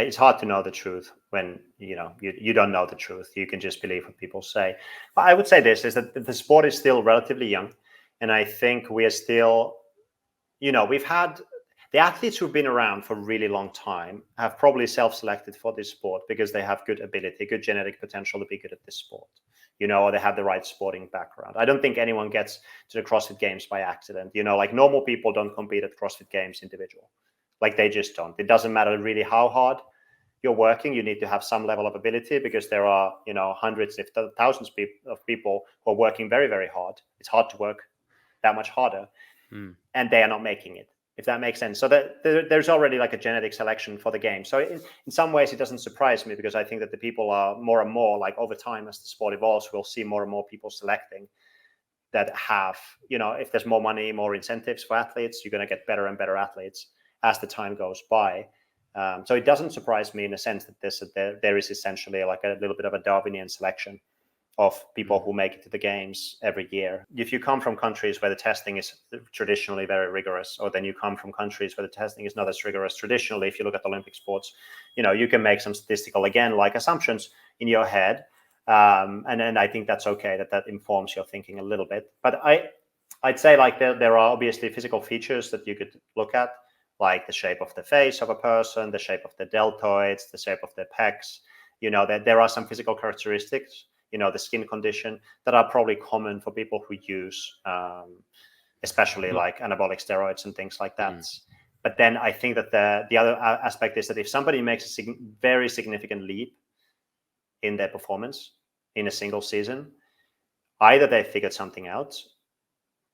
it's hard to know the truth when you don't know the truth. You can just believe what people say. But I would say this is that the sport is still relatively young, and I think we are still, we've had the athletes who've been around for a really long time have probably self-selected for this sport because they have good ability, good genetic potential to be good at this sport, or they have the right sporting background. I don't think anyone gets to the CrossFit Games by accident. Like normal people don't compete at CrossFit Games individual. Like they just don't. It doesn't matter really how hard you're working. You need to have some level of ability because there are, hundreds, if thousands of people who are working very, very hard. It's hard to work that much harder, and they are not making it, if that makes sense. So there's already like a genetic selection for the game. So in some ways, it doesn't surprise me because I think that the people are more and more, like over time as the sport evolves, we'll see more and more people selecting that have, if there's more money, more incentives for athletes, you're going to get better and better athletes as the time goes by. So it doesn't surprise me in a sense that there is essentially like a little bit of a Darwinian selection of people who make it to the games every year. If you come from countries where the testing is traditionally very rigorous, or then you come from countries where the testing is not as rigorous traditionally, if you look at Olympic sports, you can make some statistical, again, like assumptions in your head. And I think that's okay, that informs your thinking a little bit. But I'd say like there are obviously physical features that you could look at, like the shape of the face of a person, the shape of the deltoids, the shape of their pecs. That there are some physical characteristics, the skin condition, that are probably common for people who use, especially like anabolic steroids and things like that. But then I think that the other aspect is that if somebody makes a very significant leap in their performance in a single season, either they figured something out,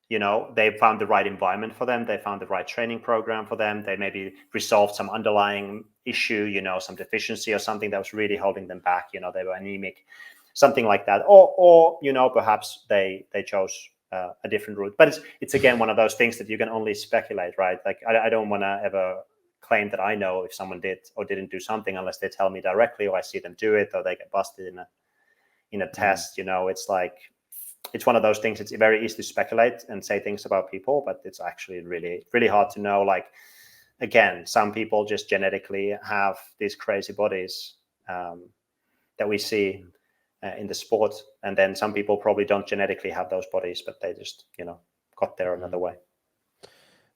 they found the right environment for them, they found the right training program for them, they maybe resolved some underlying issue, some deficiency or something that was really holding them back, they were anemic, something like that, or perhaps they chose a different route. But it's again one of those things that you can only speculate, right? Like I don't want to ever claim that I know if someone did or didn't do something unless they tell me directly, or I see them do it, or they get busted in a test. It's like, it's one of those things. It's very easy to speculate and say things about people, but it's actually really, really hard to know. Like, again, some people just genetically have these crazy bodies that we see in the sport. And then some people probably don't genetically have those bodies, but they just, got there another way.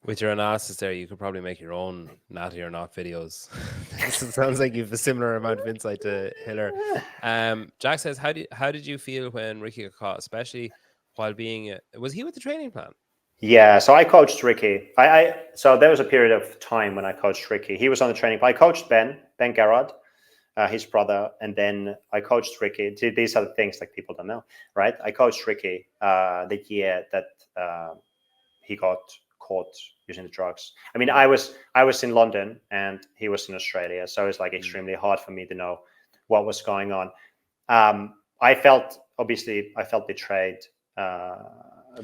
With your analysis there, you could probably make your own natty or not videos. It sounds like you have a similar amount of insight to Hiller. Jack says, how did you feel when Ricky got caught, especially while being was he with the training plan? Yeah, so I coached Ricky. So there was a period of time when I coached Ricky. He was on the training plan. I coached Ben Garard, his brother, and then I coached Ricky. These are the things like people don't know, right? I coached Ricky the year that he got caught using the drugs. I mean, I was in London and he was in Australia, so it's like extremely hard for me to know what was going on. I felt betrayed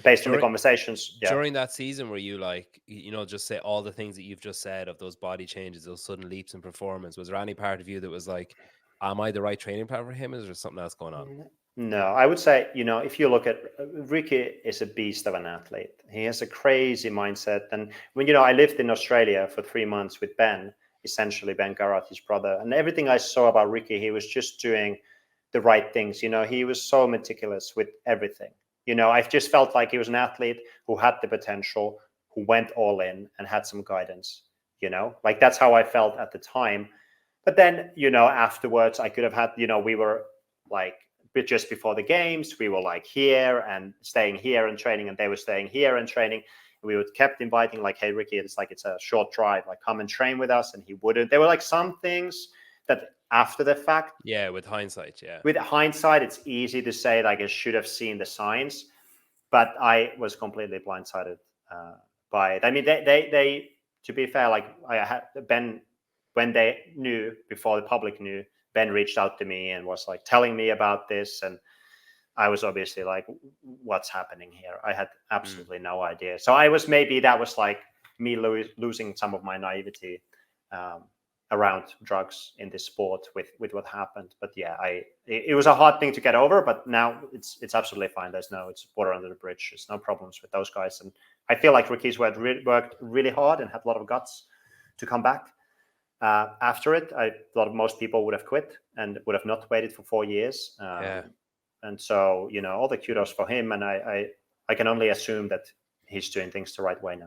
based on the conversations. Yeah. During that season, were you like, just say all the things that you've just said of those body changes, those sudden leaps in performance? Was there any part of you that was like, am I the right training plan for him? Is there something else going on? No, I would say, if you look at Ricky is a beast of an athlete. He has a crazy mindset. And when, I lived in Australia for 3 months with Ben, essentially Ben Garard, his brother, and everything I saw about Ricky, he was just doing the right things. He was so meticulous with everything. I just felt like he was an athlete who had the potential, who went all in and had some guidance, like that's how I felt at the time. But then, afterwards I could have had, we were like, just before the games, we were like here and staying here and training, and they were staying here and training. We would kept inviting, like, hey, Ricky, it's a short drive, like come and train with us. And he wouldn't. There were like some things that after the fact. Yeah, with hindsight, yeah. With hindsight, it's easy to say like I should have seen the signs, but I was completely blindsided by it. I mean, they to be fair, like I had Ben, when they knew, before the public knew, Ben reached out to me and was like telling me about this. And I was obviously like, what's happening here? I had absolutely no idea. So that was like me losing some of my naivety around drugs in this sport with what happened. But yeah, it was a hard thing to get over, but now it's absolutely fine. It's water under the bridge. There's no problems with those guys. And I feel like Ricky's worked really hard and had a lot of guts to come back. After it, I thought most people would have quit and would have not waited for 4 years. And so, all the kudos for him. And I can only assume that he's doing things the right way now.